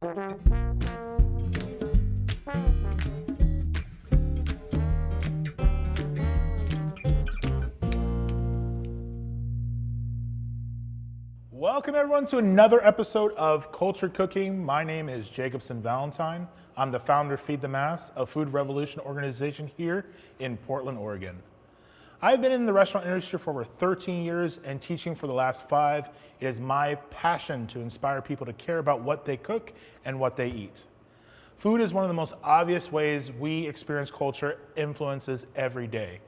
Welcome everyone to another episode of Culture Cooking. My name is Jacobsen Valentine. I'm the founder of Feed the Mass, a food revolution organization here in Portland, Oregon. I've been in the restaurant industry for over 13 years and teaching for the last 5. It is my passion to inspire people to care about what they cook and what they eat. Food is one of the most obvious ways we experience culture influences every day.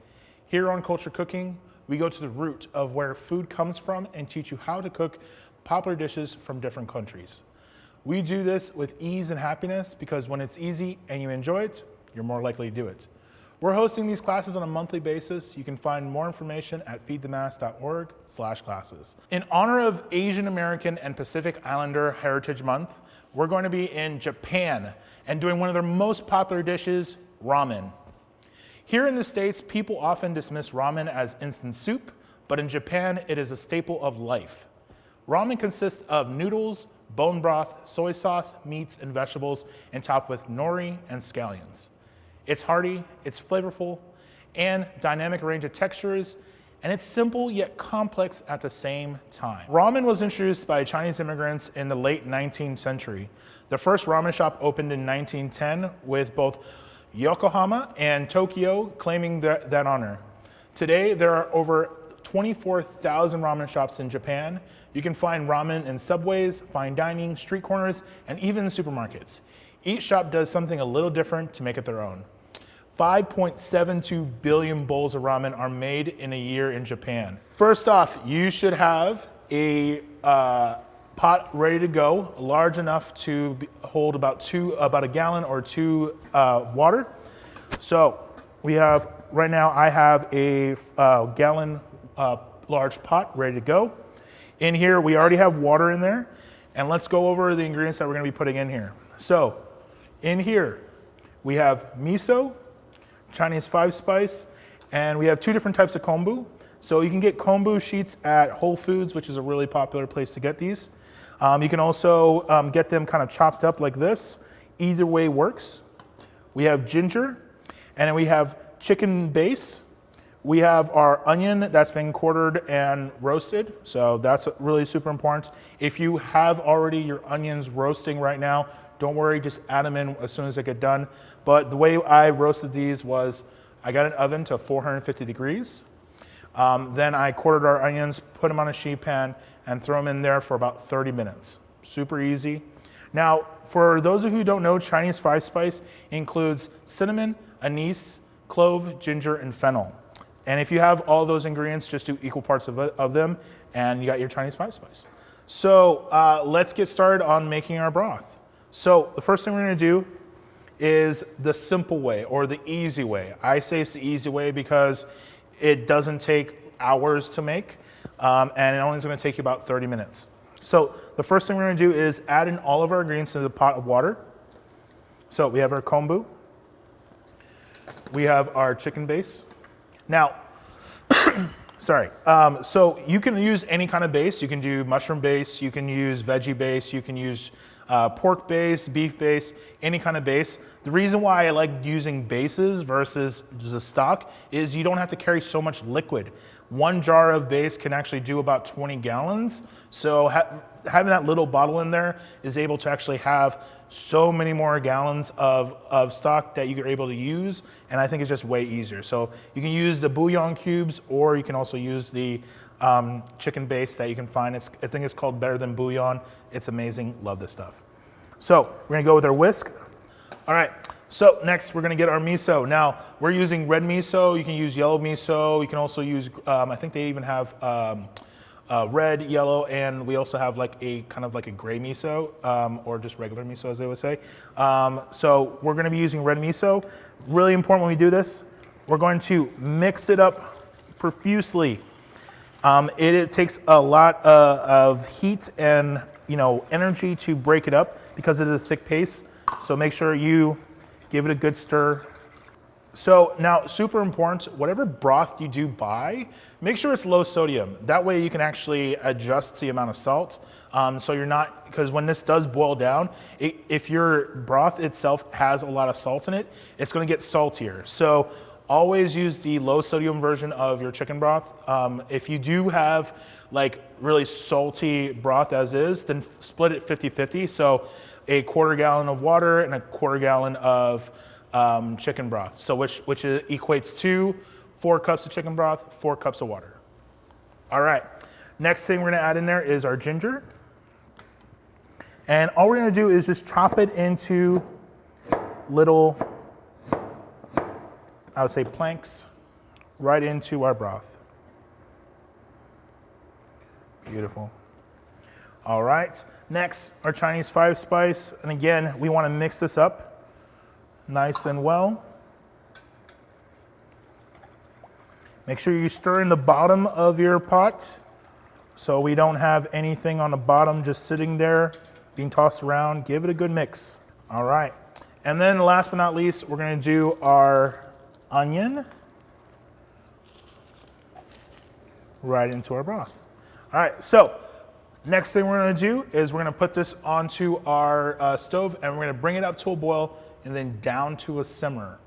Here on Culture Cooking, we go to the root of where food comes from and teach you how to cook popular dishes from different countries. We do this with ease and happiness because when it's easy and you enjoy it, you're more likely to do it. We're hosting these classes on a monthly basis. You can find more information at feedthemass.org/classes. In honor of Asian American and Pacific Islander Heritage Month, we're going to be in Japan and doing one of their most popular dishes, ramen. Here in the States, people often dismiss ramen as instant soup, but in Japan, it is a staple of life. Ramen consists of noodles, bone broth, soy sauce, meats, and vegetables, and topped with nori and scallions. It's hearty, it's flavorful, and dynamic range of textures, and it's simple yet complex at the same time. Ramen was introduced by Chinese immigrants in the late 19th century. The first ramen shop opened in 1910 with both Yokohama and Tokyo claiming that honor. Today, there are over 24,000 ramen shops in Japan. You can find ramen in subways, fine dining, street corners, and even in supermarkets. Each shop does something a little different to make it their own. 5.72 billion bowls of ramen are made in a year in Japan. First off, you should have a pot ready to go, large enough to hold about a gallon or 2 water. So we have, right now I have a gallon large pot ready to go. In here, we already have water in there, and let's go over the ingredients that we're gonna be putting in here. So in here, we have miso, Chinese 5-spice, and we have 2 different types of kombu. So you can get kombu sheets at Whole Foods, which is a really popular place to get these. You can also get them kind of chopped up like this. Either way works. We have ginger, and then we have chicken base. We have our onion that's been quartered and roasted, so that's really super important. If you have already your onions roasting right now, don't worry, just add them in as soon as they get done. But the way I roasted these was I got an oven to 450 degrees. Then I quartered our onions, put them on a sheet pan, and throw them in there for about 30 minutes. Super easy. Now, for those of you who don't know, Chinese 5-spice includes cinnamon, anise, clove, ginger, and fennel. And if you have all those ingredients, just do equal parts of them, and you got your Chinese 5-spice. So let's get started on making our broth. So the first thing we're gonna do is the simple way, or the easy way. I say it's the easy way because it doesn't take hours to make, and it only is gonna take you about 30 minutes. So the first thing we're gonna do is add in all of our ingredients into the pot of water. So we have our kombu, we have our chicken base. Now, sorry, so you can use any kind of base. You can do mushroom base, you can use veggie base, you can use pork base, beef base, any kind of base. The reason why I like using bases versus the stock is you don't have to carry so much liquid. 1 jar of base can actually do about 20 gallons. So having that little bottle in there is able to actually have so many more gallons of stock that you're able to use, and I think it's just way easier. So you can use the bouillon cubes, or you can also use the chicken base that you can find. I think it's called Better Than Bouillon. It's amazing, love this stuff. So we're gonna go with our whisk. All right, so next we're gonna get our miso. Now, we're using red miso, you can use yellow miso, you can also use, I think they even have red, yellow, and we also have like a kind of like a gray miso, or just regular miso as they would say. So we're gonna be using red miso. Really important when we do this, we're going to mix it up profusely. It takes a lot of heat and energy to break it up because it is a thick paste. So make sure you give it a good stir. So now, super important, whatever broth you do buy, make sure it's low sodium. That way you can actually adjust the amount of salt. So you're not, because when this does boil down, if your broth itself has a lot of salt in it, it's going to get saltier. So always use the low sodium version of your chicken broth. If you do have like really salty broth as is, then split it 50-50. So a quarter gallon of water and a quarter gallon of chicken broth. So which equates to 4 cups of chicken broth, 4 cups of water. All right, next thing we're gonna add in there is our ginger. And all we're gonna do is just chop it into little, I would say planks, right into our broth. Beautiful. All right, next, our Chinese 5-spice. And again, we wanna mix this up nice and well. Make sure you stir in the bottom of your pot so we don't have anything on the bottom just sitting there being tossed around. Give it a good mix. All right. And then last but not least, we're gonna do our onion right into our broth. All right, so next thing we're gonna do is we're gonna put this onto our stove and we're gonna bring it up to a boil and then down to a simmer.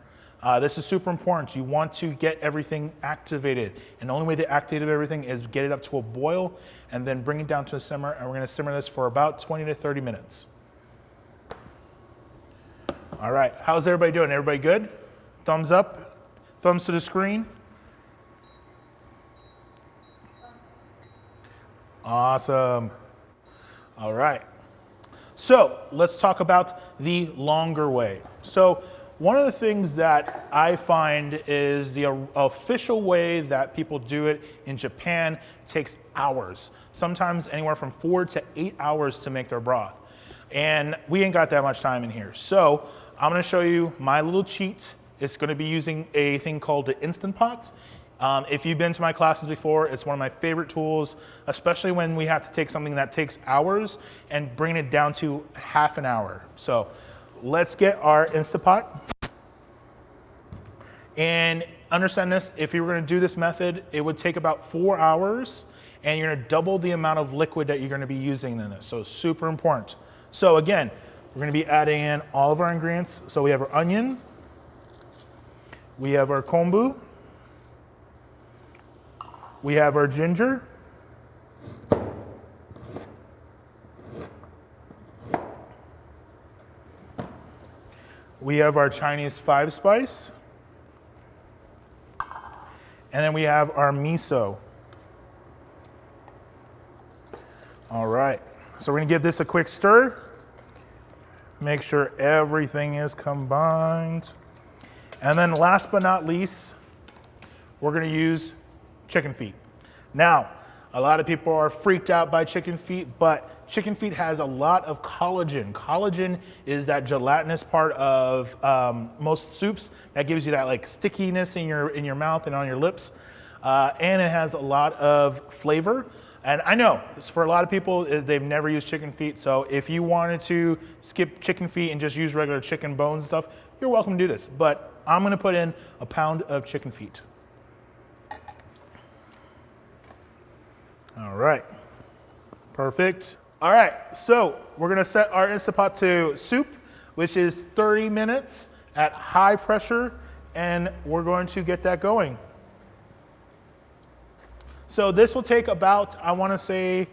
This is super important. You want to get everything activated. And the only way to activate everything is get it up to a boil and then bring it down to a simmer. And we're gonna simmer this for about 20 to 30 minutes. All right, how's everybody doing? Everybody good? Thumbs up, thumbs to the screen. Awesome. All right. So let's talk about the longer way. So one of the things that I find is the official way that people do it in Japan takes hours, sometimes anywhere from 4 to 8 hours to make their broth. And we ain't got that much time in here. So I'm gonna show you my little cheat. It's gonna be using a thing called the Instant Pot. If you've been to my classes before, it's one of my favorite tools, especially when we have to take something that takes hours and bring it down to half an hour. So let's get our Instant Pot. And understand this, if you were gonna do this method, it would take about 4 hours and you're gonna double the amount of liquid that you're gonna be using in this. So it's super important. So again, we're gonna be adding in all of our ingredients. So we have our onion, we have our kombu, we have our ginger, we have our Chinese 5-spice, and then we have our miso. All right, so we're gonna give this a quick stir. Make sure everything is combined. And then last but not least, we're gonna use chicken feet. Now, a lot of people are freaked out by chicken feet, but chicken feet has a lot of collagen. Collagen is that gelatinous part of most soups that gives you that like stickiness in your mouth and on your lips. And it has a lot of flavor. And I know, for a lot of people, they've never used chicken feet. So if you wanted to skip chicken feet and just use regular chicken bones and stuff, you're welcome to do this. But I'm gonna put in a pound of chicken feet. All right, perfect. All right, so we're gonna set our Instant Pot to soup, which is 30 minutes at high pressure, and we're going to get that going. So this will take about, I wanna say,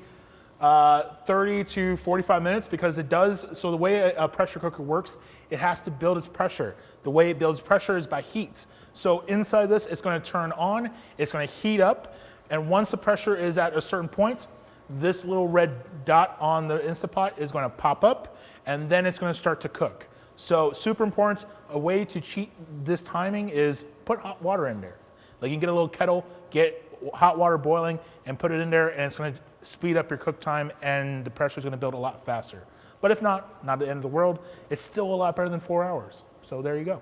30 to 45 minutes because it does, so the way a pressure cooker works, it has to build its pressure. The way it builds pressure is by heat. So inside this, it's gonna turn on, it's gonna heat up, and once the pressure is at a certain point, this little red dot on the Instant Pot is gonna pop up, and then it's gonna start to cook. So super important, a way to cheat this timing is put hot water in there. Like you can get a little kettle, get hot water boiling, and put it in there, and it's gonna speed up your cook time, and the pressure is gonna build a lot faster. But if not the end of the world, it's still a lot better than 4 hours. So there you go.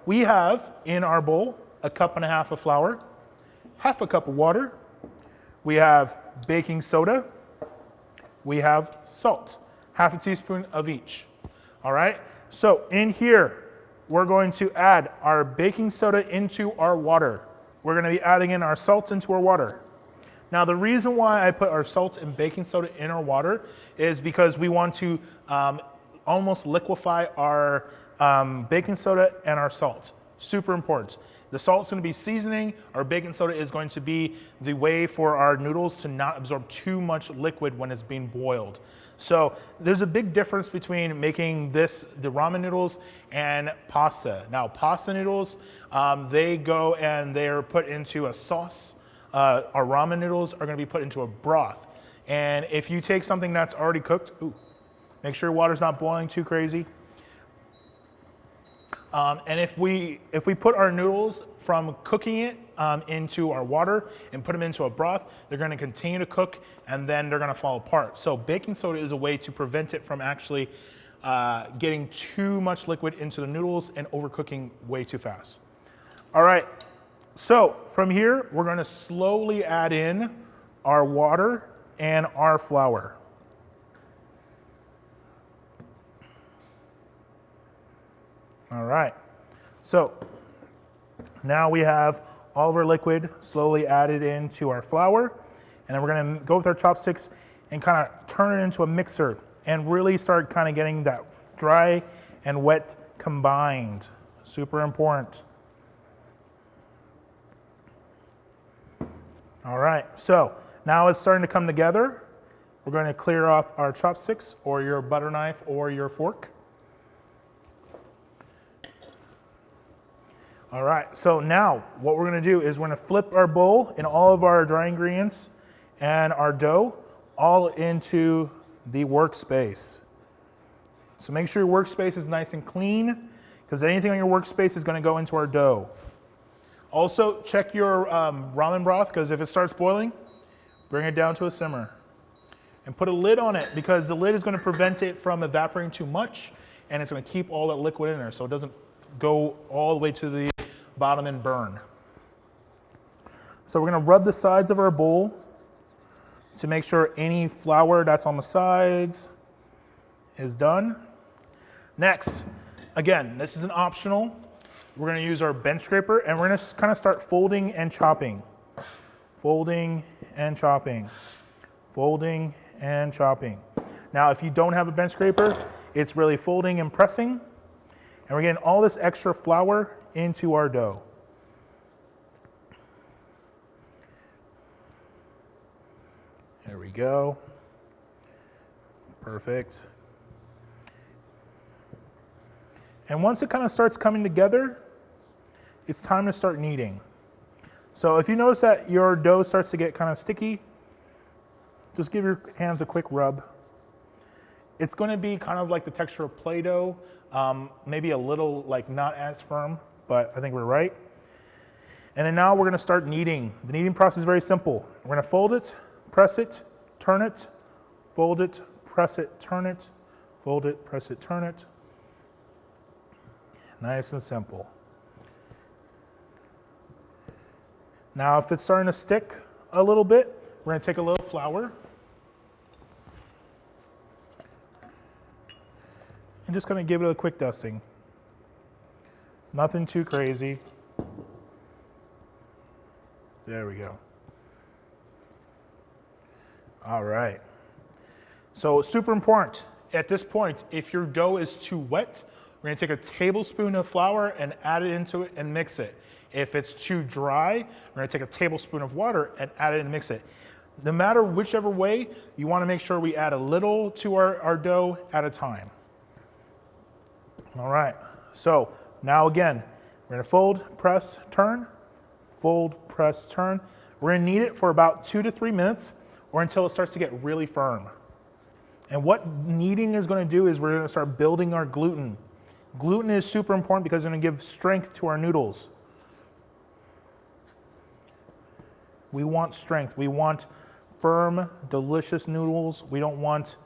We have in our bowl a 1.5 cups of flour, 1/2 cup of water, we have baking soda, we have salt, 1/2 teaspoon of each. All right, so in here, we're going to add our baking soda into our water. We're gonna be adding in our salt into our water. Now the reason why I put our salt and baking soda in our water is because we want to almost liquefy our baking soda and our salt. Super important. The salt's going to be seasoning, our baking soda is going to be the way for our noodles to not absorb too much liquid when it's being boiled. So there's a big difference between making the ramen noodles and pasta. Now pasta noodles, they go and they're put into a sauce. Our ramen noodles are going to be put into a broth. And if you take something that's already cooked, make sure your water's not boiling too crazy. And if we put our noodles from cooking it into our water and put them into a broth, they're going to continue to cook and then they're going to fall apart. So baking soda is a way to prevent it from actually getting too much liquid into the noodles and overcooking way too fast. All right, so from here, we're going to slowly add in our water and our flour. All right, so now we have all of our liquid slowly added into our flour, and then we're gonna go with our chopsticks and kind of turn it into a mixer and really start kind of getting that dry and wet combined. Super important. All right, so now it's starting to come together. We're going to clear off our chopsticks or your butter knife or your fork. All right, so now what we're gonna do is we're gonna flip our bowl and all of our dry ingredients and our dough all into the workspace. So make sure your workspace is nice and clean because anything on your workspace is gonna go into our dough. Also, check your ramen broth because if it starts boiling, bring it down to a simmer. And put a lid on it because the lid is gonna prevent it from evaporating too much and it's gonna keep all that liquid in there so it doesn't go all the way to the bottom and burn. So we're gonna rub the sides of our bowl to make sure any flour that's on the sides is done. Next, again, this is an optional. We're gonna use our bench scraper and we're gonna kind of start folding and chopping. Folding and chopping. Folding and chopping. Now, if you don't have a bench scraper, it's really folding and pressing. And we're getting all this extra flour into our dough. There we go. Perfect. And once it kind of starts coming together, it's time to start kneading. So if you notice that your dough starts to get kind of sticky, just give your hands a quick rub. It's going to be kind of like the texture of Play-Doh, maybe a little like not as firm, but I think we're right. And then now we're going to start kneading. The kneading process is very simple. We're going to fold it, press it, turn it, fold it, press it, turn it, fold it, press it, turn it. Nice and simple. Now if it's starting to stick a little bit, we're going to take a little flour and just kind of give it a quick dusting. Nothing too crazy. There we go. All right. So super important. At this point, if your dough is too wet, we're gonna take a tablespoon of flour and add it into it and mix it. If it's too dry, we're gonna take a tablespoon of water and add it and mix it. No matter whichever way, you wanna make sure we add a little to our dough at a time. All right, so now again, we're gonna fold, press, turn, fold, press, turn. We're gonna knead it for about 2 to 3 minutes or until it starts to get really firm. And what kneading is gonna do is we're gonna start building our gluten. Gluten is super important because it's gonna give strength to our noodles. We want strength. We want firm, delicious noodles. We don't want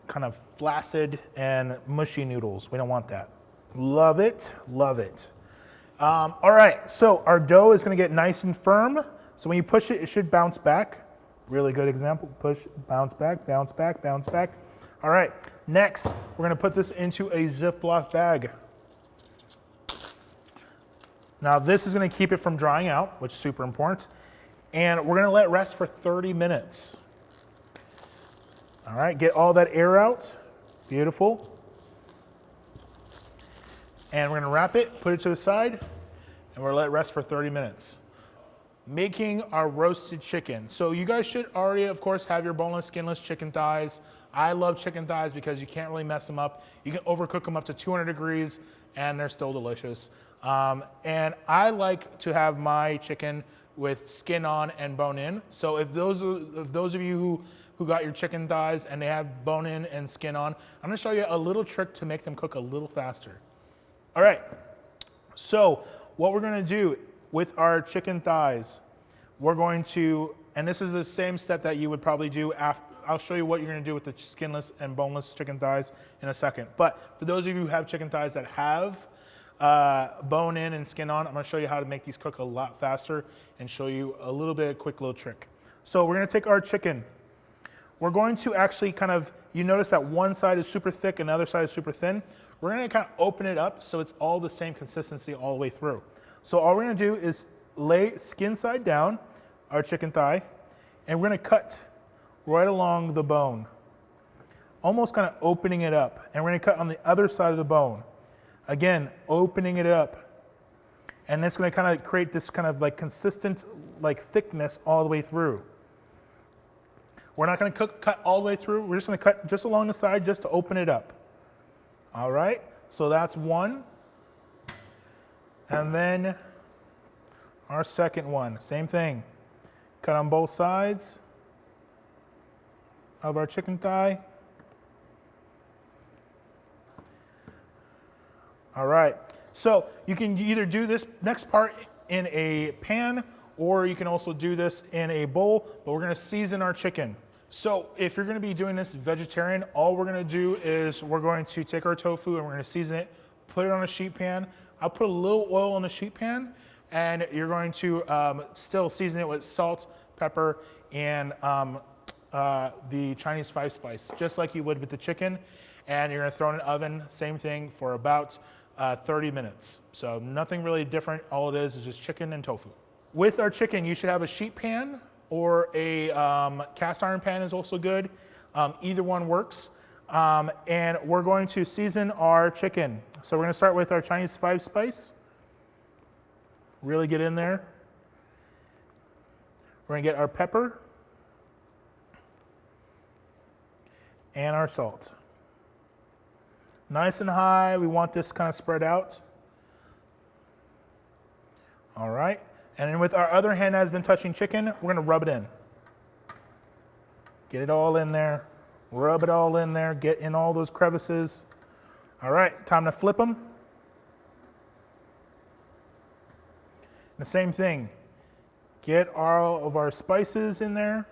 kind of flaccid and mushy noodles. We don't want that. Love it, love it. All right, so our dough is gonna get nice and firm. So when you push it, it should bounce back. Really good example, push, bounce back, bounce back, bounce back. All right, next, we're gonna put this into a Ziploc bag. Now this is gonna keep it from drying out, which is super important. And we're gonna let it rest for 30 minutes. All right, get all that air out. Beautiful. And we're gonna wrap it, put it to the side, and we're gonna let it rest for 30 minutes. Making our roasted chicken. So you guys should already, of course, have your boneless, skinless chicken thighs. I love chicken thighs because you can't really mess them up. You can overcook them up to 200 degrees and they're still delicious. And I like to have my chicken with skin on and bone in. So if those of you who got your chicken thighs and they have bone in and skin on, I'm gonna show you a little trick to make them cook a little faster. All right, so what we're gonna do with our chicken thighs, we're going to, and this is the same step that you would probably do after, I'll show you what you're gonna do with the skinless and boneless chicken thighs in a second. But for those of you who have chicken thighs that have bone in and skin on, I'm gonna show you how to make these cook a lot faster and show you a little bit of quick little trick. So we're gonna take our chicken. We're going to actually kind of, you notice that one side is super thick and the other side is super thin. We're gonna kind of open it up so it's all the same consistency all the way through. So all we're gonna do is lay skin side down our chicken thigh, and we're gonna cut right along the bone, almost kind of opening it up. And we're gonna cut on the other side of the bone. Again, opening it up. And it's gonna kind of create this kind of like consistent like thickness all the way through. We're not gonna cut all the way through. We're just gonna cut just along the side just to open it up. All right, so that's one. And then our second one, same thing. Cut on both sides of our chicken thigh. All right, so you can either do this next part in a pan or you can also do this in a bowl, but we're gonna season our chicken. So if you're gonna be doing this vegetarian, all we're gonna do is we're going to take our tofu and we're gonna season it, put it on a sheet pan. I'll put a little oil on the sheet pan, and you're going to still season it with salt, pepper, and the Chinese 5-spice, just like you would with the chicken. And you're gonna throw it in the oven, same thing, for about 30 minutes. So nothing really different. All it is just chicken and tofu. With our chicken, you should have a sheet pan or a cast iron pan is also good. Either one works. And we're going to season our chicken. So we're gonna start with our Chinese 5-spice. Really get in there. We're gonna get our pepper and our salt. Nice and high, we want this kind of spread out. All right, and then with our other hand that has been touching chicken, we're gonna rub it in. Get it all in there, rub it all in there, get in all those crevices. All right, time to flip them. The same thing, get all of our spices in there.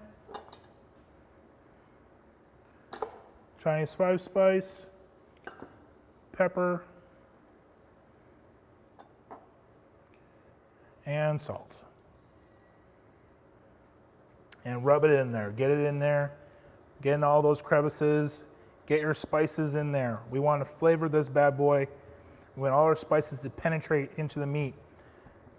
Chinese 5-spice, pepper, and salt. And rub it in there, get it in there, get in all those crevices, get your spices in there. We want to flavor this bad boy. We want all our spices to penetrate into the meat.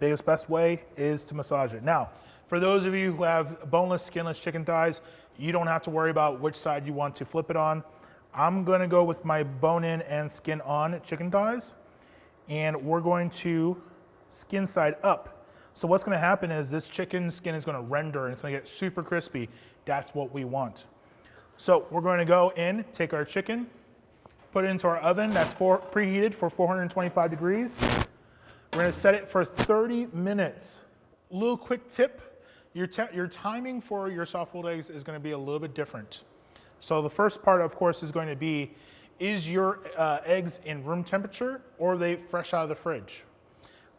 Biggest, best way is to massage it. Now, for those of you who have boneless, skinless chicken thighs, you don't have to worry about which side you want to flip it on. I'm gonna go with my bone-in and skin-on chicken thighs, and we're going to skin side up. So what's gonna happen is this chicken skin is gonna render and it's gonna get super crispy. That's what we want. So we're going to go in, take our chicken, put it into our oven that's preheated for 425 degrees. We're gonna set it for 30 minutes. Little quick tip, your timing for your soft-boiled eggs is gonna be a little bit different. So the first part, of course, is going to be, is your eggs in room temperature or are they fresh out of the fridge?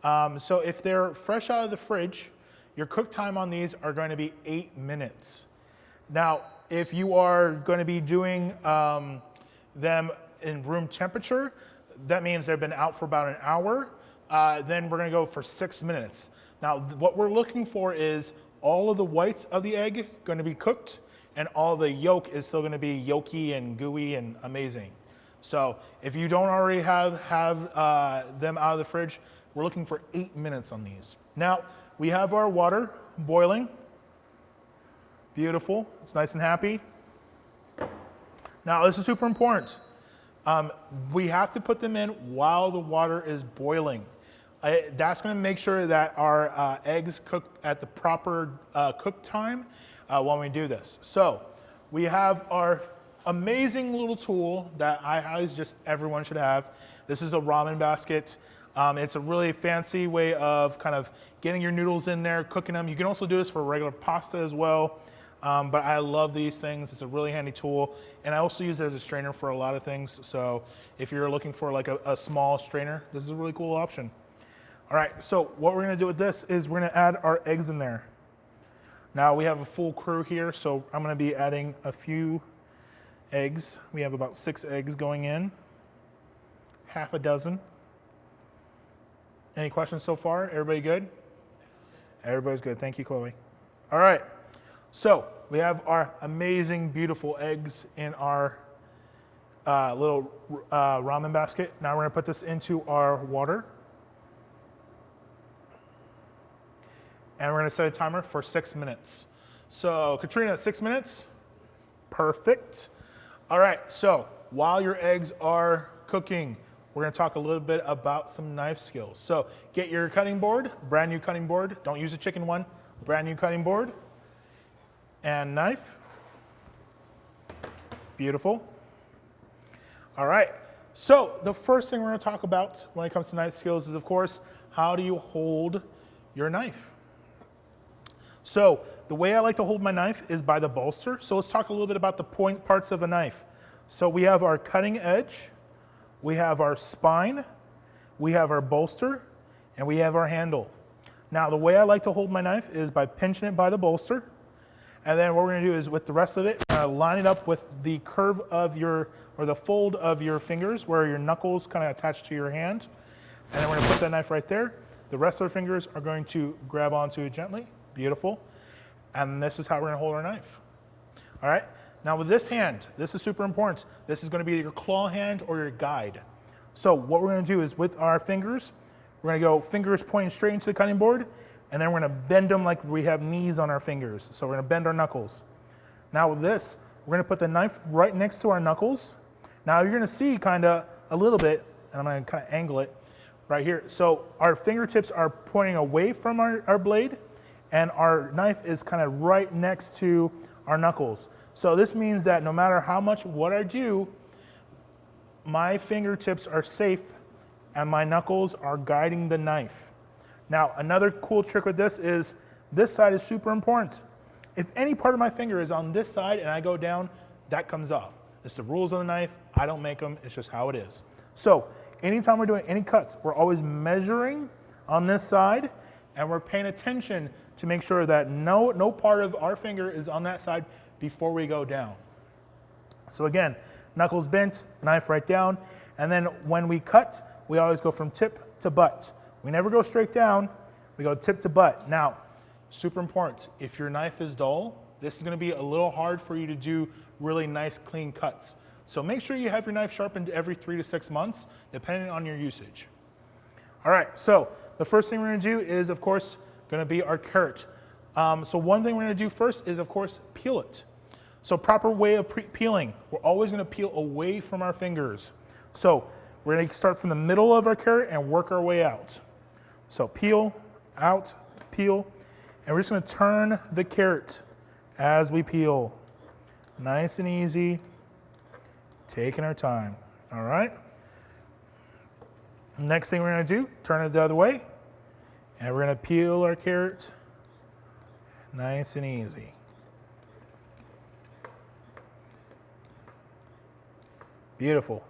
So if they're fresh out of the fridge, your cook time on these are going to be 8 minutes. Now, if you are going to be doing them in room temperature, that means they've been out for about an hour. Then we're going to go for 6 minutes. Now, what we're looking for is all of the whites of the egg going to be cooked, and all the yolk is still going to be yolky and gooey and amazing. So if you don't already have them out of the fridge, we're looking for 8 minutes on these. Now, we have our water boiling. Beautiful, it's nice and happy. Now this is super important. We have to put them in while the water is boiling. That's going to make sure that our eggs cook at the proper cook time when we do this. So we have our amazing little tool that I highly suggest everyone should have. This is a ramen basket. It's a really fancy way of kind of getting your noodles in there, cooking them. You can also do this for regular pasta as well. But I love these things. It's a really handy tool. And I also use it as a strainer for a lot of things. So if you're looking for like a small strainer, this is a really cool option. All right, so what we're gonna do with this is we're gonna add our eggs in there. Now we have a full crew here, so I'm gonna be adding a few eggs. We have about 6 eggs going in, half a dozen. Any questions so far? Everybody good? Everybody's good, thank you, Chloe. All right, so we have our amazing, beautiful eggs in our little ramen basket. Now we're gonna put this into our water. And we're gonna set a timer for 6 minutes. So Katrina, 6 minutes? Perfect. All right, so while your eggs are cooking, we're gonna talk a little bit about some knife skills. So get your cutting board, brand new cutting board. Don't use a chicken one, brand new cutting board. And knife. Beautiful. All right, so the first thing we're gonna talk about when it comes to knife skills is, of course, how do you hold your knife? So the way I like to hold my knife is by the bolster. So let's talk a little bit about the point parts of a knife. So we have our cutting edge, we have our spine, we have our bolster, and we have our handle. Now the way I like to hold my knife is by pinching it by the bolster, and then what we're gonna do is with the rest of it, line it up with the curve of your, or the fold of your fingers where your knuckles kind of attach to your hand. And then we're gonna put that knife right there. The rest of our fingers are going to grab onto it gently, beautiful. And this is how we're gonna hold our knife. All right, now with this hand, this is super important. This is gonna be your claw hand or your guide. So what we're gonna do is with our fingers, we're gonna go fingers pointing straight into the cutting board, and then we're gonna bend them like we have knees on our fingers. So we're gonna bend our knuckles. Now with this, we're gonna put the knife right next to our knuckles. Now you're gonna see kinda a little bit, and I'm gonna kinda angle it right here. So our fingertips are pointing away from our blade, and our knife is kind of right next to our knuckles. So this means that no matter how much what I do, my fingertips are safe and my knuckles are guiding the knife. Now, another cool trick with this is this side is super important. If any part of my finger is on this side and I go down, that comes off. It's the rules of the knife. I don't make them. It's just how it is. So anytime we're doing any cuts, we're always measuring on this side, and we're paying attention to make sure that no part of our finger is on that side before we go down. So again, knuckles bent, knife right down, and then when we cut, we always go from tip to butt. We never go straight down, we go tip to butt. Now, super important, if your knife is dull, this is gonna be a little hard for you to do really nice, clean cuts. So make sure you have your knife sharpened every 3 to 6 months, depending on your usage. All right, so the first thing we're gonna do is, of course, gonna be our carrot. So one thing we're gonna do first is, of course, peel it. So proper way of peeling, we're always gonna peel away from our fingers. So we're gonna start from the middle of our carrot and work our way out. So peel, out, peel, and we're just gonna turn the carrot as we peel. Nice and easy, taking our time, all right? Next thing we're gonna do, turn it the other way, and we're gonna peel our carrot nice and easy. Beautiful.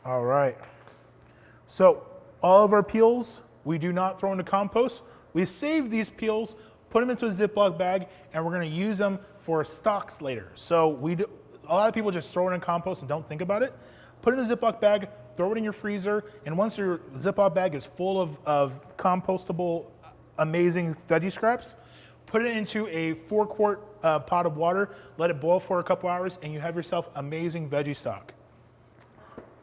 All right. So all of our peels, we do not throw into compost. We save these peels, put them into a Ziploc bag, and we're gonna use them for stalks later. So a lot of people just throw it in compost and don't think about it. Put it in a Ziploc bag, throw it in your freezer, and once your Ziploc bag is full of compostable, amazing veggie scraps, put it into a 4-quart pot of water, let it boil for a couple hours, and you have yourself amazing veggie stock.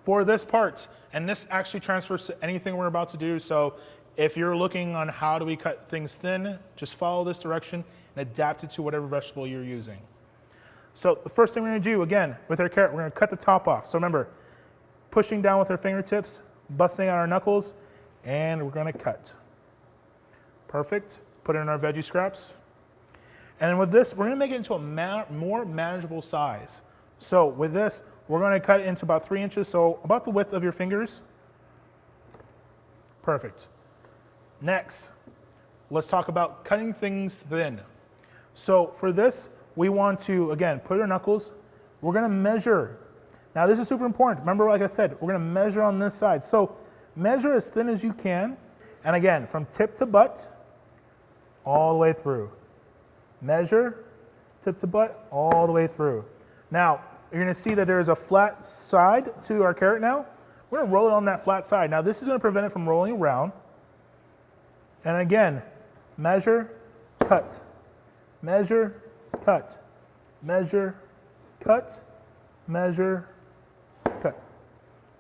For this part, and this actually transfers to anything we're about to do, so if you're looking on how do we cut things thin, just follow this direction and adapt it to whatever vegetable you're using. So the first thing we're gonna do, again, with our carrot, we're gonna cut the top off. So remember, pushing down with our fingertips, busting out our knuckles, and we're gonna cut. Perfect. Put it in our veggie scraps. And then with this, we're gonna make it into a more manageable size. So with this, we're gonna cut it into about 3 inches, so about the width of your fingers. Perfect. Next, let's talk about cutting things thin. So for this, we want to, again, put our knuckles. We're gonna measure. Now this is super important. Remember, like I said, we're gonna measure on this side. So measure as thin as you can. And again, from tip to butt, all the way through. Measure, tip to butt, all the way through. Now, you're gonna see that there is a flat side to our carrot now. We're gonna roll it on that flat side. Now this is gonna prevent it from rolling around. And again, measure, cut, measure, cut, measure, cut, measure, cut,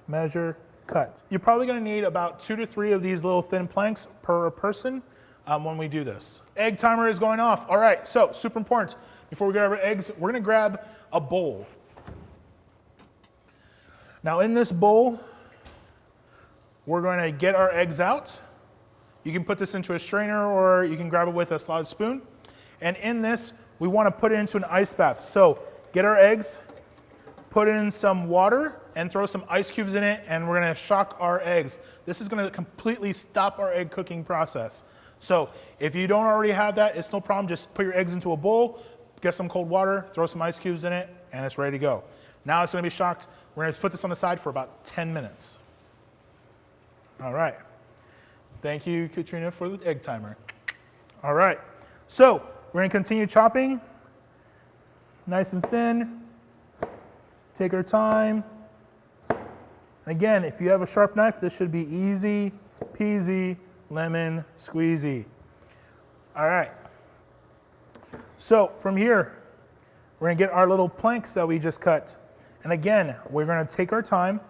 measure, cut. You're probably gonna need about 2 to 3 of these little thin planks per person when we do this. Egg timer is going off. All right, so super important. Before we grab our eggs, we're gonna grab a bowl. Now in this bowl, we're gonna get our eggs out. You can put this into a strainer or you can grab it with a slotted spoon. And in this, we wanna put it into an ice bath. So get our eggs, put in some water and throw some ice cubes in it, and we're gonna shock our eggs. This is gonna completely stop our egg cooking process. So if you don't already have that, it's no problem. Just put your eggs into a bowl, get some cold water, throw some ice cubes in it, and it's ready to go. Now it's gonna be shocked. We're gonna put this on the side for about 10 minutes. All right. Thank you, Katrina, for the egg timer. All right, so we're gonna continue chopping, nice and thin. Take our time. Again, if you have a sharp knife, this should be easy peasy, lemon squeezy. All right, so from here, we're gonna get our little planks that we just cut. And again, we're gonna take our time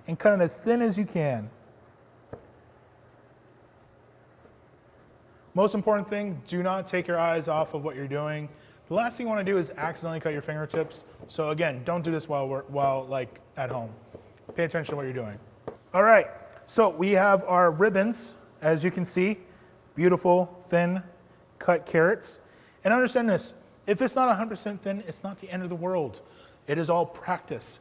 and cut it as thin as you can. Most important thing, do not take your eyes off of what you're doing. The last thing you want to do is accidentally cut your fingertips. So again, don't do this while like at home. Pay attention to what you're doing. All right, so we have our ribbons, as you can see, beautiful, thin, cut carrots. And understand this, if it's not 100% thin, it's not the end of the world. It is all practice.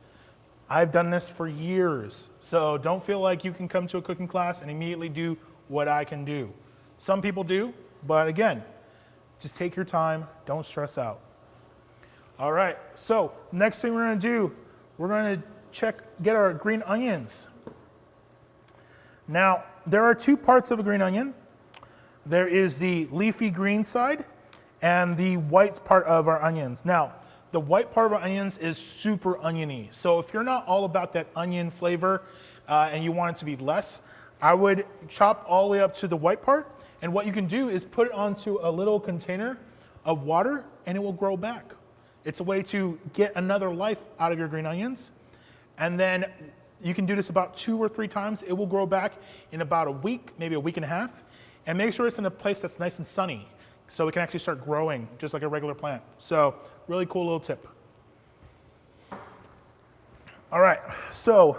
I've done this for years. So don't feel like you can come to a cooking class and immediately do what I can do. Some people do, but again, just take your time, don't stress out. All right, so next thing we're gonna do, we're gonna get our green onions. Now, there are 2 parts of a green onion. There is the leafy green side and the white part of our onions. Now, the white part of our onions is super oniony. So if you're not all about that onion flavor and you want it to be less, I would chop all the way up to the white part. And what you can do is put it onto a little container of water and it will grow back. It's a way to get another life out of your green onions. And then you can do this about 2 or 3 times. It will grow back in about a week, maybe a week and a half. And make sure it's in a place that's nice and sunny so it can actually start growing just like a regular plant. So really cool little tip. All right, so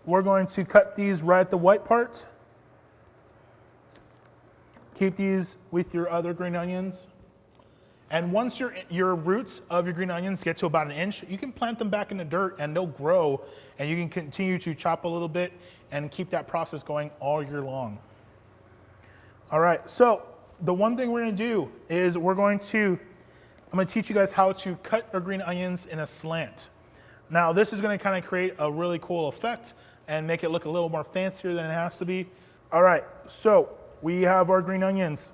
we're going to cut these right at the white part. Keep these with your other green onions. And once your roots of your green onions get to about 1 inch, you can plant them back in the dirt and they'll grow and you can continue to chop a little bit and keep that process going all year long. All right, so the one thing we're gonna do is I'm gonna teach you guys how to cut our green onions in a slant. Now this is gonna kind of create a really cool effect and make it look a little more fancier than it has to be. All right, so we have our green onions.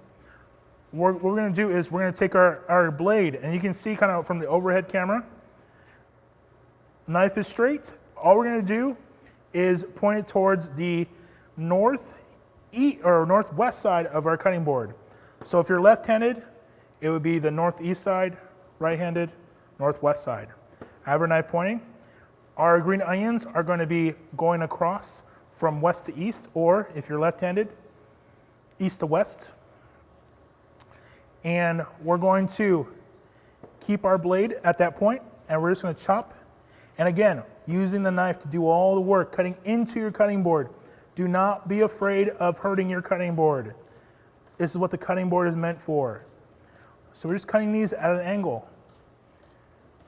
What we're gonna do is we're gonna take our blade, and you can see kind of from the overhead camera, knife is straight. All we're gonna do is point it towards the northwest side of our cutting board. So if you're left-handed, it would be the northeast side, right-handed, northwest side. I have our knife pointing. Our green onions are gonna be going across from west to east, or if you're left-handed, east to west. And we're going to keep our blade at that point, and we're just going to chop. And again, using the knife to do all the work, cutting into your cutting board. Do not be afraid of hurting your cutting board. This is what the cutting board is meant for. So we're just cutting these at an angle.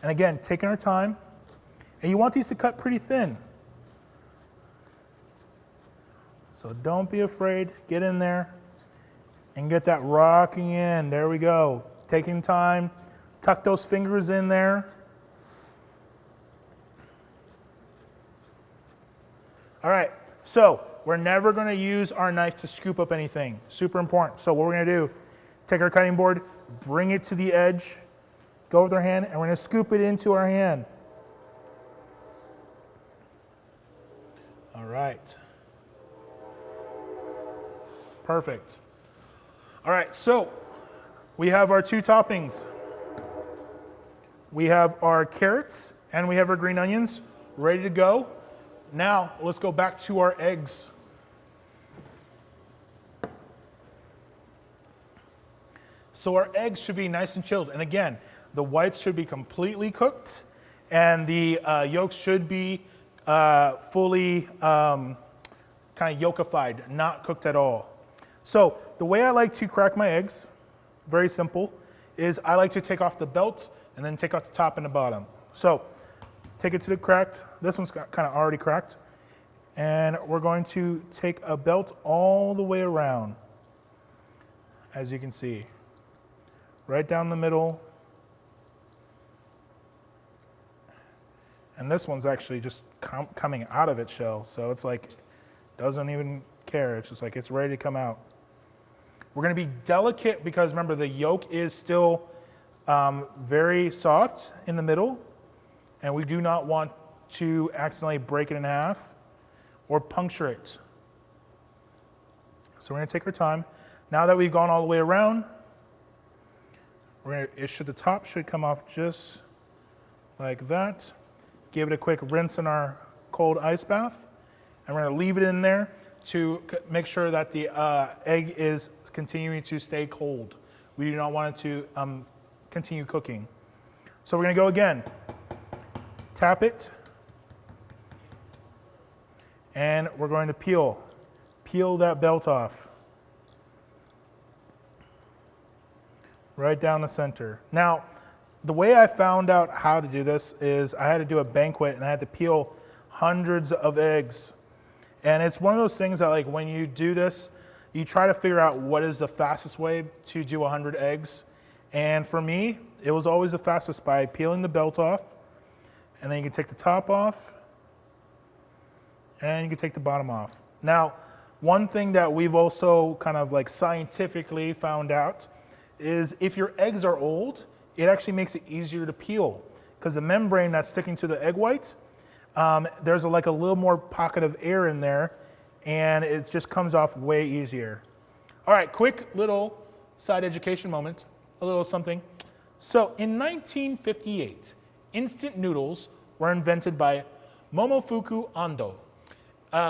And again, taking our time. And you want these to cut pretty thin. So don't be afraid, get in there and get that rocking in. There we go. Taking time, tuck those fingers in there. All right, so we're never gonna use our knife to scoop up anything. Super important. So what we're gonna do, take our cutting board, bring it to the edge, go with our hand, and we're gonna scoop it into our hand. All right. Perfect. All right, so we have our two toppings. We have our carrots and we have our green onions ready to go. Now, let's go back to our eggs. So our eggs should be nice and chilled. And again, the whites should be completely cooked and the yolks should be fully kind of yolkified, not cooked at all. So the way I like to crack my eggs, very simple, is I like to take off the belt and then take off the top and the bottom. So take it to the cracked, this one's kind of already cracked, and we're going to take a belt all the way around, as you can see, right down the middle. And this one's actually just coming out of its shell, so it's like, doesn't even care, it's just like it's ready to come out. We're gonna be delicate because remember the yolk is still very soft in the middle, and we do not want to accidentally break it in half or puncture it. So we're gonna take our time. Now that we've gone all the way around, the top should come off just like that. Give it a quick rinse in our cold ice bath, and we're gonna leave it in there to make sure that the egg is continuing to stay cold. We do not want it to continue cooking. So we're gonna go again. Tap it, and we're going to peel that belt off. Right down the center. Now, the way I found out how to do this is I had to do a banquet and I had to peel hundreds of eggs. And it's one of those things that like when you do this, you try to figure out what is the fastest way to do 100 eggs. And for me, it was always the fastest by peeling the belt off, and then you can take the top off, and you can take the bottom off. Now, one thing that we've also kind of like scientifically found out is if your eggs are old, it actually makes it easier to peel because the membrane that's sticking to the egg white, there's like a little more pocket of air in there, and it just comes off way easier. All right, quick little side education moment, a little something. So in 1958, instant noodles were invented by Momofuku Ando,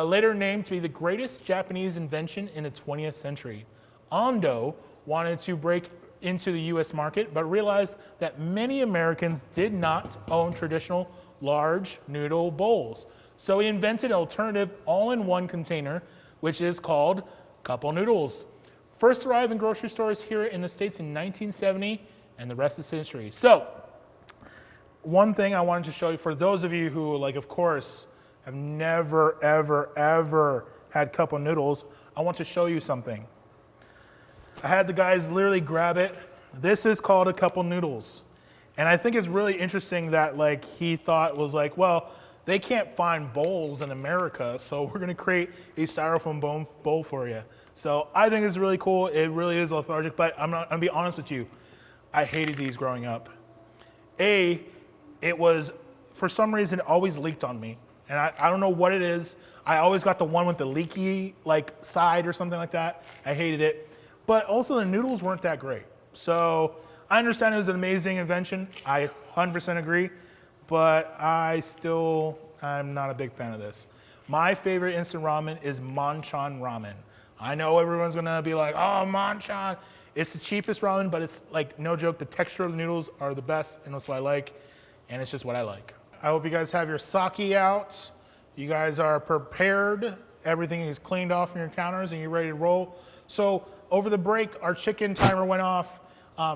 later named to be the greatest Japanese invention in the 20th century. Ando wanted to break into the US market, but realized that many Americans did not own traditional large noodle bowls. So he invented an alternative all-in-one container, which is called Cup noodles. First arrived in grocery stores here in the States in 1970, and the rest is history. So, one thing I wanted to show you, for those of you who, like, of course, have never, ever, ever had cup noodles, I want to show you something. I had the guys literally grab it. This is called a cup noodles. And I think it's really interesting that like he thought was like, well, they can't find bowls in America, so we're gonna create a styrofoam bowl for you. So I think it's really cool. It really is lethargic, but I'm gonna be honest with you. I hated these growing up. It was, for some reason, it always leaked on me. And I don't know what it is. I always got the one with the leaky like side or something like that. I hated it. But also the noodles weren't that great. So I understand it was an amazing invention. I 100% agree, but I'm not a big fan of this. My favorite instant ramen is Manchan ramen. I know everyone's gonna be like, oh, Manchan. It's the cheapest ramen, but it's like, no joke, the texture of the noodles are the best, and that's what I like, and it's just what I like. I hope you guys have your sake out. You guys are prepared. Everything is cleaned off from your counters, and you're ready to roll. So over the break, our chicken timer went off.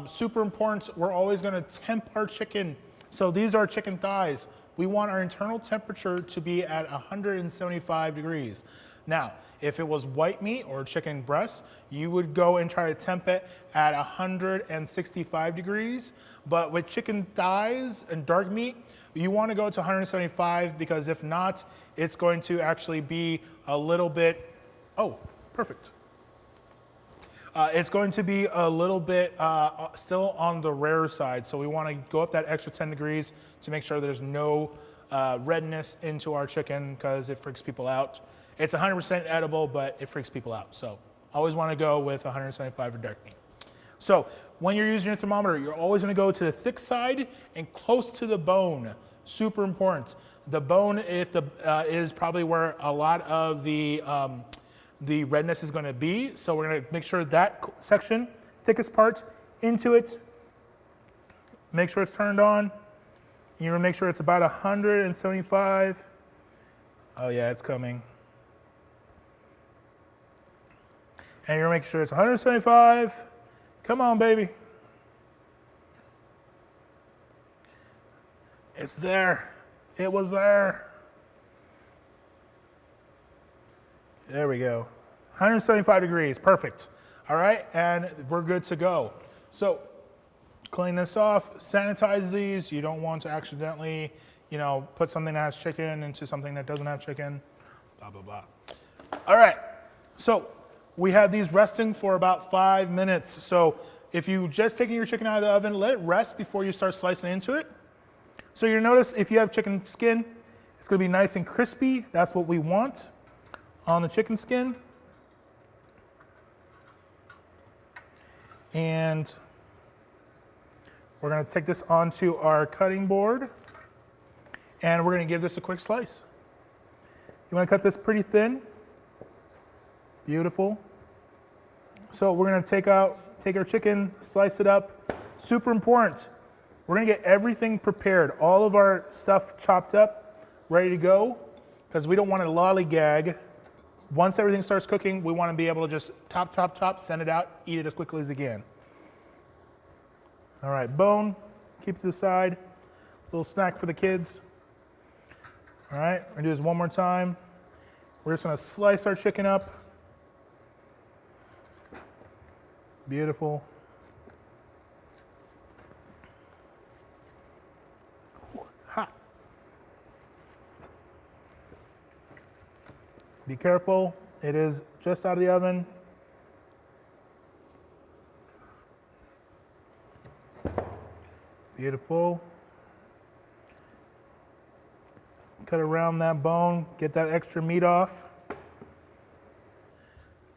Super important, we're always gonna temp our chicken. So these are chicken thighs. We want our internal temperature to be at 175 degrees. Now, if it was white meat or chicken breast, you would go and try to temp it at 165 degrees. But with chicken thighs and dark meat, you want to go to 175 because if not, it's going to actually be a little bit, oh, perfect. It's going to be a little bit still on the rare side. So we want to go up that extra 10 degrees to make sure there's no redness into our chicken because it freaks people out. It's 100% edible, but it freaks people out. So always want to go with 175 for dark meat. So when you're using your thermometer, you're always going to go to the thick side and close to the bone. Super important. The bone is probably where a lot of the redness is going to be. So we're going to make sure that section, thickest part, into it. Make sure it's turned on. You're going to make sure it's about 175. Oh yeah, it's coming. And you're going to make sure it's 175. Come on, baby. It's there. It was there. There we go. 175 degrees, perfect. All right, and we're good to go. So clean this off, sanitize these. You don't want to accidentally, put something that has chicken into something that doesn't have chicken, blah, blah, blah. All right, so we have these resting for about 5 minutes. So if you just taking your chicken out of the oven, let it rest before you start slicing into it. So you'll notice if you have chicken skin, it's gonna be nice and crispy. That's what we want on the chicken skin. And we're gonna take this onto our cutting board and we're gonna give this a quick slice. You wanna cut this pretty thin. Beautiful. So we're gonna take our chicken, slice it up. Super important. We're gonna get everything prepared, all of our stuff chopped up, ready to go, because we don't want to lollygag. Once everything starts cooking, we want to be able to just top, send it out, eat it as quickly as you can. All right, bone, keep it to the side. Little snack for the kids. All right, we're gonna do this one more time. We're just gonna slice our chicken up. Beautiful. Hot. Be careful, it is just out of the oven. Beautiful. Cut around that bone, get that extra meat off.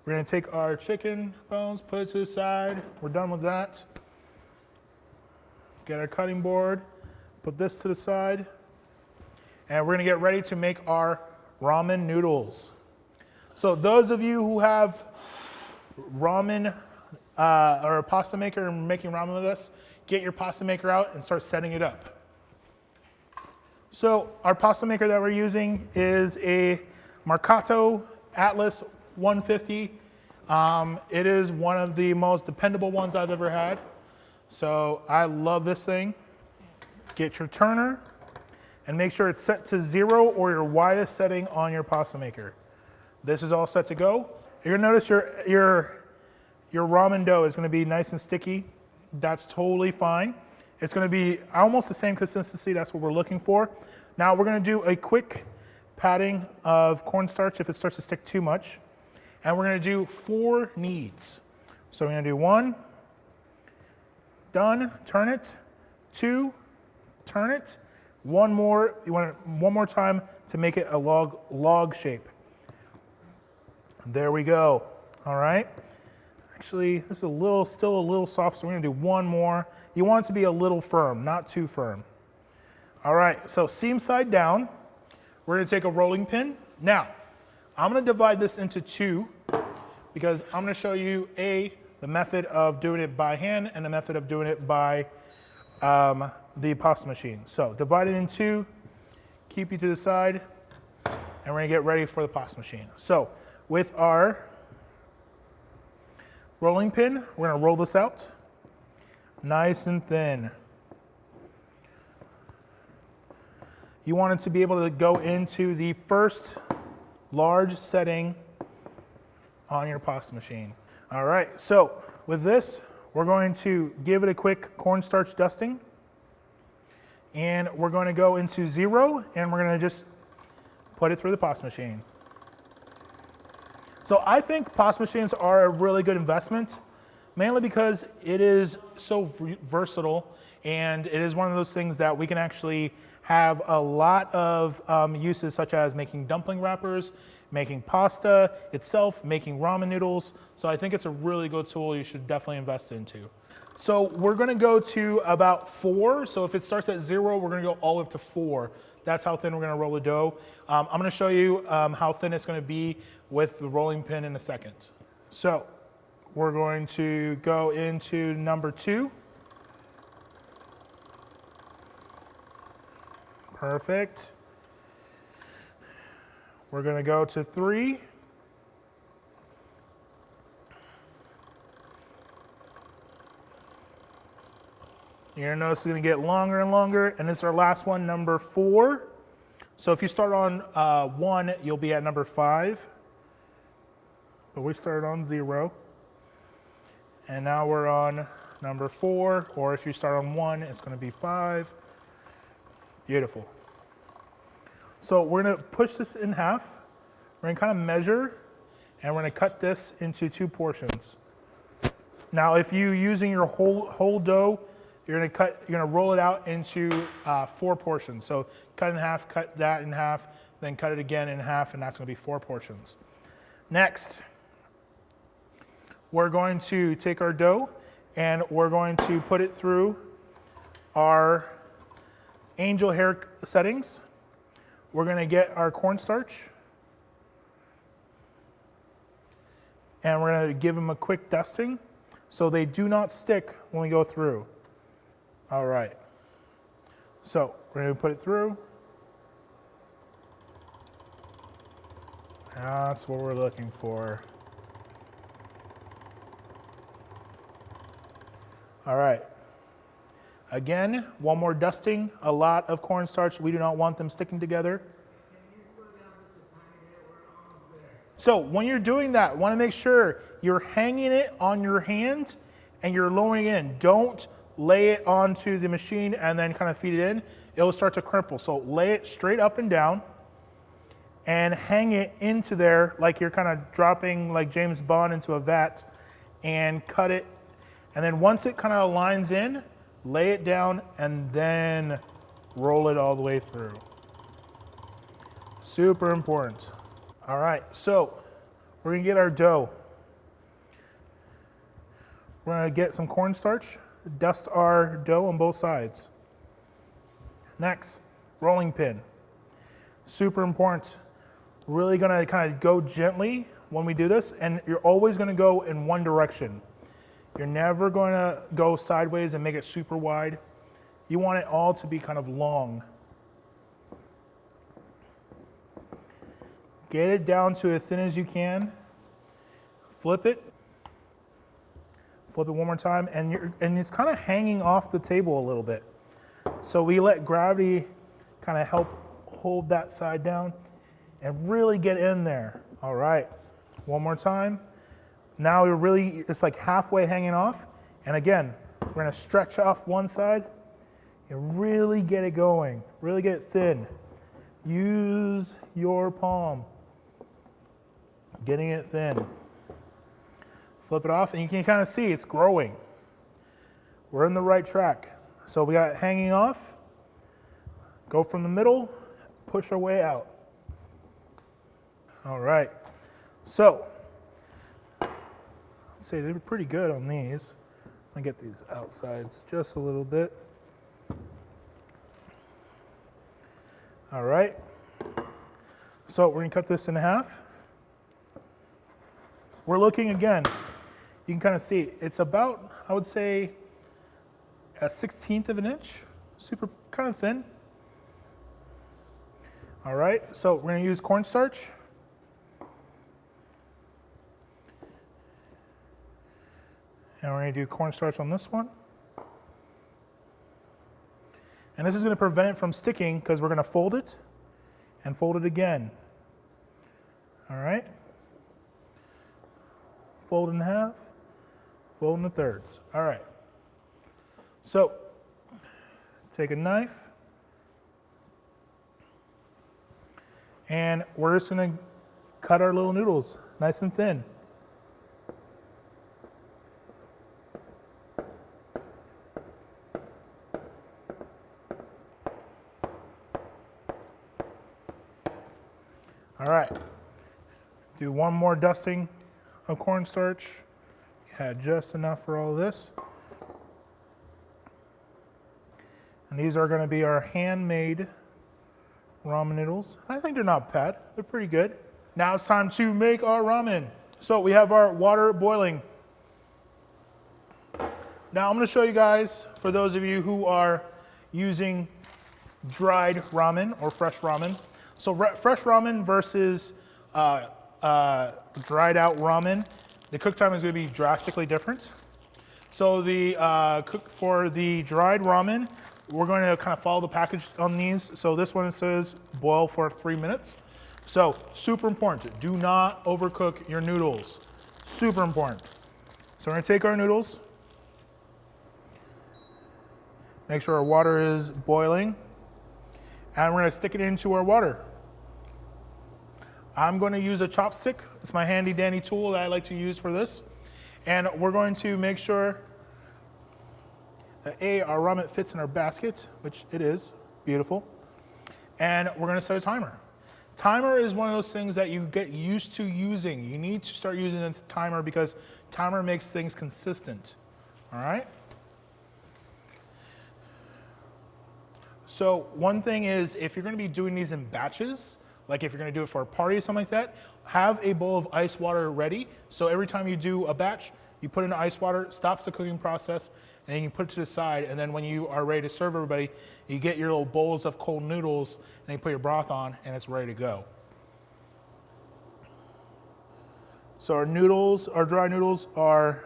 We're gonna take our chicken bones, put it to the side. We're done with that. Get our cutting board, put this to the side. And we're gonna get ready to make our ramen noodles. So those of you who have ramen or a pasta maker and making ramen with us, get your pasta maker out and start setting it up. So our pasta maker that we're using is a Mercato Atlas 150. It is one of the most dependable ones I've ever had. So I love this thing. Get your turner and make sure it's set to 0 or your widest setting on your pasta maker. This is all set to go. You're gonna notice your ramen dough is gonna be nice and sticky. That's totally fine. It's gonna be almost the same consistency. That's what we're looking for. Now we're gonna do a quick patting of cornstarch if it starts to stick too much. And we're gonna do 4 kneads. So we're gonna do 1, done, turn it, 2, turn it, 1 more, you want it 1 more time to make it a log shape. There we go, all right. Actually, this is still a little soft, so we're gonna do 1 more. You want it to be a little firm, not too firm. All right, so seam side down. We're gonna take a rolling pin. Now, I'm gonna divide this into 2 because I'm gonna show you the method of doing it by hand and the method of doing it by the pasta machine. So divide it in two, keep you to the side, and we're gonna get ready for the pasta machine. So with our rolling pin, we're gonna roll this out nice and thin. You want it to be able to go into the first large setting on your pasta machine. All right, so with this, we're going to give it a quick cornstarch dusting, and we're going to go into 0, and we're going to just put it through the pasta machine. So I think pasta machines are a really good investment, mainly because it is so versatile, and it is one of those things that we can actually have a lot of uses, such as making dumpling wrappers, making pasta itself, making ramen noodles. So I think it's a really good tool you should definitely invest into. So we're gonna go to about 4. So if it starts at 0, we're gonna go all the way up to 4. That's how thin we're gonna roll the dough. I'm gonna show you how thin it's gonna be with the rolling pin in a second. So we're going to go into number 2. Perfect. We're going to go to 3. You're going to notice it's going to get longer and longer, and this is our last one, number 4. So if you start on 1, you'll be at number 5. But we started on 0. And now we're on number 4, or if you start on 1, it's going to be 5. Beautiful. So we're going to push this in half. We're going to kind of measure, and we're going to cut this into 2 portions. Now, if you're using your whole dough, you're going to roll it out into 4 portions. So cut in half, cut that in half, then cut it again in half, and that's going to be 4 portions. Next, we're going to take our dough, and we're going to put it through our angel hair settings. We're going to get our cornstarch, and we're going to give them a quick dusting so they do not stick when we go through. All right, so we're going to put it through. That's what we're looking for. All right. Again, one more dusting, a lot of cornstarch. We do not want them sticking together. So when you're doing that, want to make sure you're hanging it on your hand and you're lowering it in. Don't lay it onto the machine and then kind of feed it in. It will start to crumple. So lay it straight up and down and hang it into there like you're kind of dropping like James Bond into a vat, and cut it. And then once it kind of aligns in, lay it down, and then roll it all the way through. Super important. All right, so we're gonna get our dough. We're gonna get some cornstarch, dust our dough on both sides. Next, rolling pin. Super important. Really gonna kind of go gently when we do this, and you're always gonna go in one direction. You're never going to go sideways and make it super wide. You want it all to be kind of long. Get it down to as thin as you can. Flip it. Flip it one more time, and it's kind of hanging off the table a little bit. So we let gravity kind of help hold that side down and really get in there. All right, one more time. Now it's like halfway hanging off. And again, we're gonna stretch off one side and really get it going. Really get it thin. Use your palm. Getting it thin. Flip it off, and you can kind of see it's growing. We're in the right track. So we got it hanging off. Go from the middle, push our way out. All right, so, say they were pretty good on these. I get these outsides just a little bit. All right. So we're gonna cut this in half. We're looking again, you can kind of see, it's about, I would say, a 1/16 of an inch, super kind of thin. All right, so we're gonna use cornstarch. And we're gonna do cornstarch on this one. And this is gonna prevent it from sticking because we're gonna fold it and fold it again. All right. Fold in half, fold into thirds. All right. So, take a knife, and we're just gonna cut our little noodles nice and thin. All right, do one more dusting of cornstarch. Had just enough for all of this. And these are gonna be our handmade ramen noodles. I think they're not bad, they're pretty good. Now it's time to make our ramen. So we have our water boiling. Now I'm gonna show you guys, for those of you who are using dried ramen or fresh ramen. So fresh ramen versus dried out ramen, the cook time is gonna be drastically different. So for the dried ramen, we're going to kind of follow the package on these. So this one says boil for 3 minutes. So super important, do not overcook your noodles. Super important. So we're gonna take our noodles, make sure our water is boiling, and we're gonna stick it into our water. I'm gonna use a chopstick. It's my handy dandy tool that I like to use for this. And we're going to make sure that our ramen fits in our basket, which it is, beautiful. And we're gonna set a timer. Timer is one of those things that you get used to using. You need to start using a timer because timer makes things consistent, all right? So one thing is, if you're gonna be doing these in batches, like if you're gonna do it for a party or something like that, have a bowl of ice water ready. So every time you do a batch, you put in ice water, stops the cooking process, and then you put it to the side, and then when you are ready to serve everybody, you get your little bowls of cold noodles, and you put your broth on, and it's ready to go. So our noodles, our dry noodles are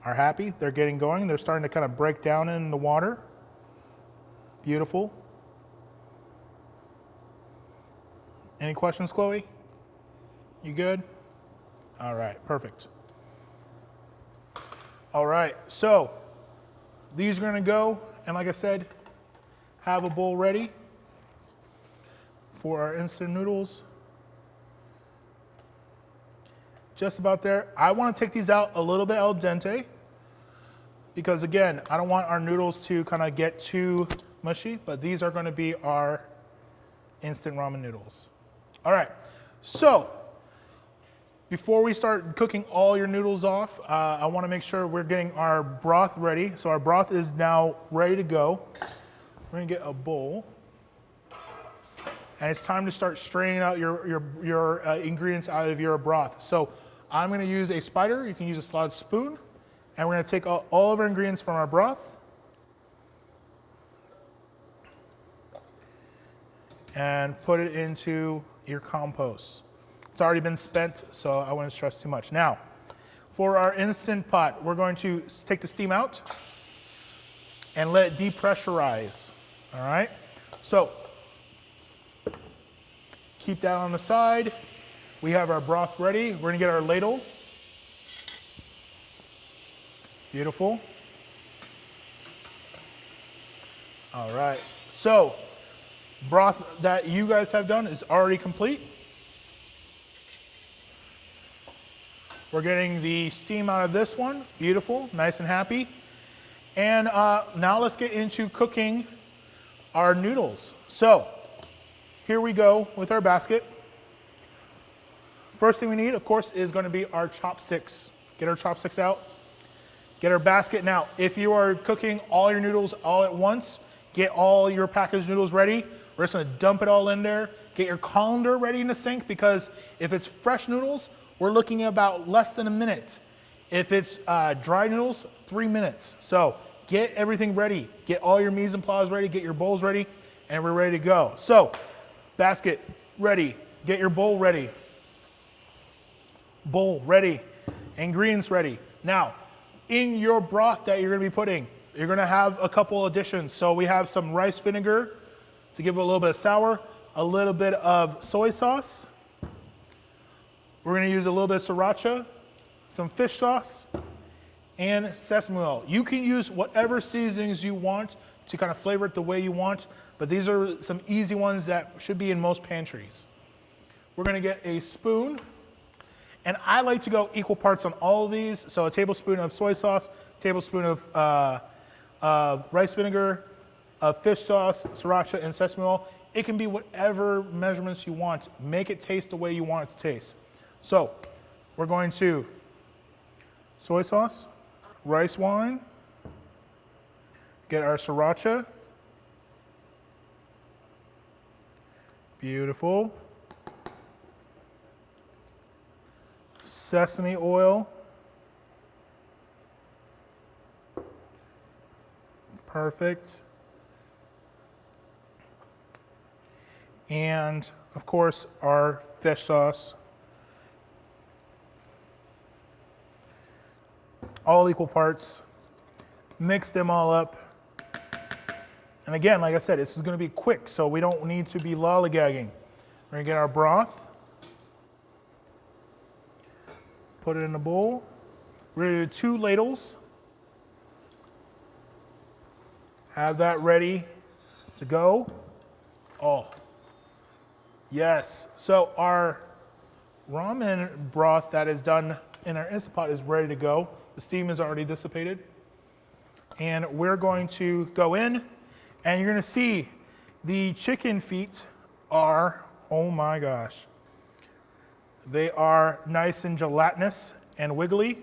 happy. They're getting going. They're starting to kind of break down in the water. Beautiful. Any questions, Chloe? You good? All right, perfect. All right, so these are gonna go, and like I said, have a bowl ready for our instant noodles. Just about there. I wanna take these out a little bit al dente because again, I don't want our noodles to kind of get too mushy, but these are gonna be our instant ramen noodles. All right, so before we start cooking all your noodles off, I wanna make sure we're getting our broth ready. So our broth is now ready to go. We're gonna get a bowl. And it's time to start straining out your ingredients out of your broth. So I'm gonna use a spider, you can use a slotted spoon, and we're gonna take all of our ingredients from our broth and put it into your compost. It's already been spent, so I wouldn't stress too much. Now, for our Instant Pot, we're going to take the steam out and let it depressurize, all right? So, keep that on the side. We have our broth ready. We're gonna get our ladle. Beautiful. All right, so broth that you guys have done is already complete. We're getting the steam out of this one. Beautiful, nice and happy. And now let's get into cooking our noodles. So here we go with our basket. First thing we need, of course, is going to be our chopsticks. Get our chopsticks out. Get our basket. Now, if you are cooking all your noodles all at once, get all your packaged noodles ready. We're just going to dump it all in there. Get your colander ready in the sink because if it's fresh noodles, we're looking at about less than a minute. If it's dry noodles, 3 minutes. So get everything ready. Get all your mise en place ready, get your bowls ready, and we're ready to go. So basket ready, get your bowl ready. Bowl ready, ingredients ready. Now, in your broth that you're gonna be putting, you're gonna have a couple additions. So we have some rice vinegar to give it a little bit of sour, a little bit of soy sauce. We're gonna use a little bit of sriracha, some fish sauce, and sesame oil. You can use whatever seasonings you want to kind of flavor it the way you want, but these are some easy ones that should be in most pantries. We're gonna get a spoon, and I like to go equal parts on all of these. So a tablespoon of soy sauce, tablespoon of rice vinegar, fish sauce, sriracha, and sesame oil. It can be whatever measurements you want. Make it taste the way you want it to taste. So we're going to soy sauce, rice wine, get our sriracha. Beautiful. Sesame oil. Perfect. And of course, our fish sauce. All equal parts. Mix them all up. And again, like I said, this is going to be quick, so we don't need to be lollygagging. We're going to get our broth. Put it in a bowl. We're going to do 2 ladles. Have that ready to go. Oh, yes. So our ramen broth that is done in our Instant Pot is ready to go. The steam is already dissipated. And we're going to go in, and you're going to see the chicken feet are, oh my gosh. They are nice and gelatinous and wiggly.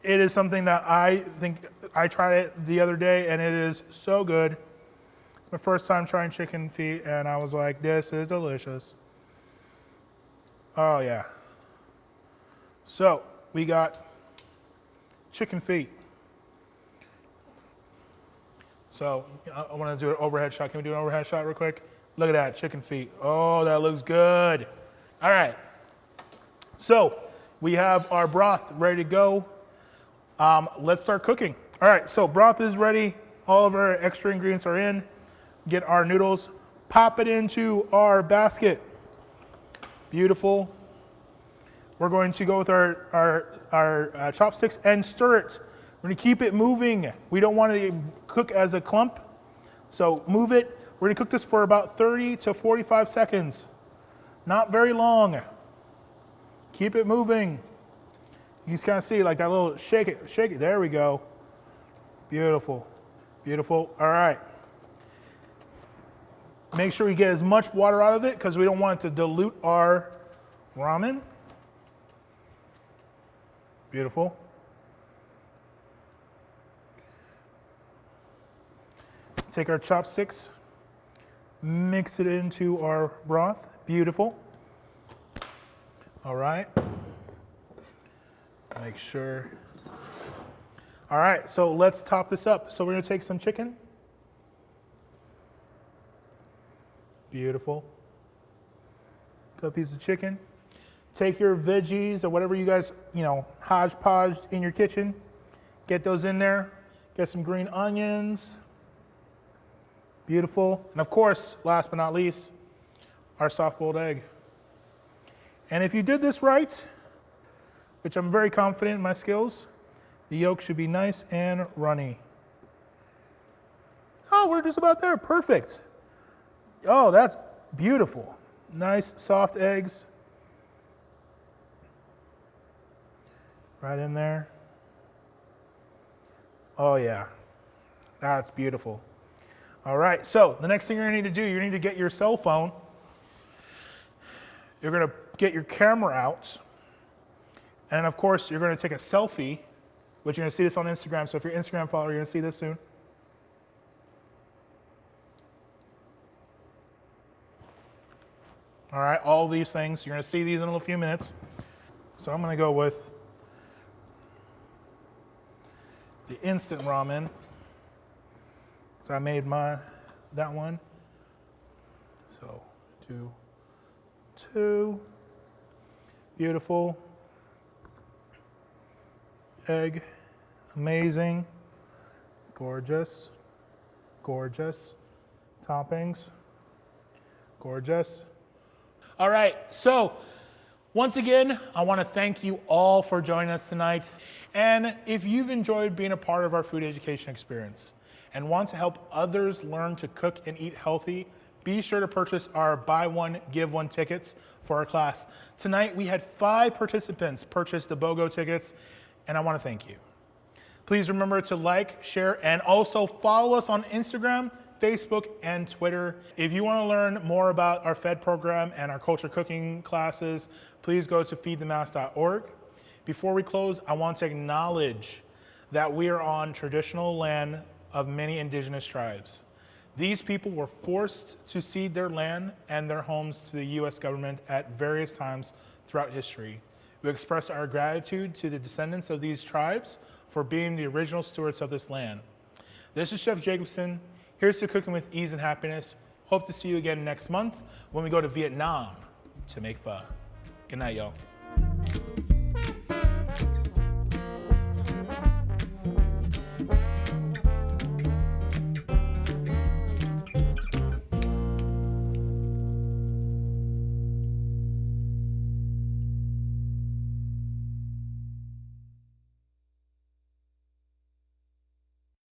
It is something that I think, I tried it the other day and it is so good. It's my first time trying chicken feet and I was like, this is delicious. Oh yeah. So we got chicken feet. So I want to do an overhead shot. Can we do an overhead shot real quick? Look at that, chicken feet. Oh, that looks good. All right. So we have our broth ready to go. Let's start cooking. All right, so broth is ready. All of our extra ingredients are in. Get our noodles, pop it into our basket. Beautiful. We're going to go with our chopsticks and stir it. We're gonna keep it moving. We don't want it to cook as a clump, so move it. We're gonna cook this for about 30 to 45 seconds. Not very long. Keep it moving. You just kind of see like that little shake it. There we go. Beautiful, beautiful. All right. Make sure we get as much water out of it because we don't want it to dilute our ramen. Beautiful. Take our chopsticks, mix it into our broth. Beautiful. All right. Make sure. All right, so let's top this up. So we're gonna take some chicken. Beautiful. Cut a piece of chicken. Take your veggies or whatever you guys, hodgepodge in your kitchen. Get those in there. Get some green onions. Beautiful. And of course, last but not least, our soft-boiled egg. And if you did this right, which I'm very confident in my skills, the yolk should be nice and runny. Oh, we're just about there. Perfect. Oh, that's beautiful. Nice, soft eggs. Right in there. Oh, yeah. That's beautiful. All right, so the next thing you're gonna need to do, you need to get your cell phone. You're gonna get your camera out. And of course, you're gonna take a selfie, which you're gonna see this on Instagram. So if you're an Instagram follower, you're gonna see this soon. All right, all these things. You're gonna see these in a few minutes. So I'm gonna go with the instant ramen. So I made that one. So two, beautiful, egg, amazing, gorgeous, gorgeous, toppings, gorgeous. All right, so once again, I want to thank you all for joining us tonight. And if you've enjoyed being a part of our food education experience and want to help others learn to cook and eat healthy, be sure to purchase our buy one, give one tickets for our class. Tonight, we had 5 participants purchase the BOGO tickets, and I want to thank you. Please remember to like, share, and also follow us on Instagram, Facebook, and Twitter. If you want to learn more about our FED program and our culture cooking classes, please go to feedthemass.org. Before we close, I want to acknowledge that we are on traditional land of many indigenous tribes. These people were forced to cede their land and their homes to the U.S. government at various times throughout history. We express our gratitude to the descendants of these tribes for being the original stewards of this land. This is Chef Jacobsen. Here's to cooking with ease and happiness. Hope to see you again next month when we go to Vietnam to make pho. Good night, y'all.